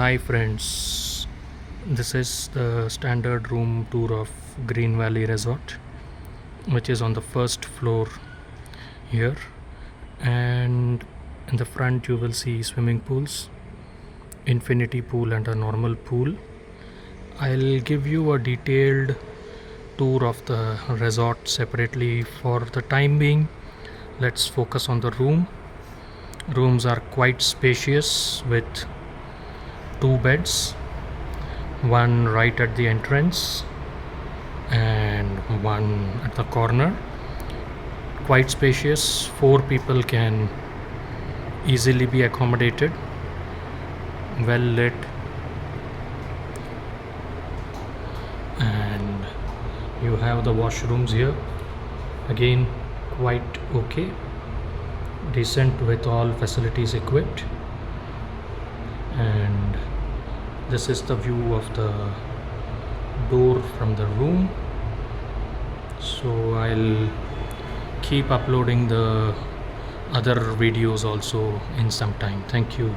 Hi friends, this is the standard room tour of Green Valley Resort, which is on the first floor here. And in the front you will see swimming pools, infinity pool and a normal pool. I'll give you a detailed tour of the resort separately. For the time being, let's focus on the room. Rooms are quite spacious with two beds, one right at the entrance and one at the corner. Quite spacious, four people can easily be accommodated, well lit, and you have the washrooms here, again quite okay, decent with all facilities equipped. And this is the view of the door from the room. So I'll keep uploading the other videos also in some time. Thank you.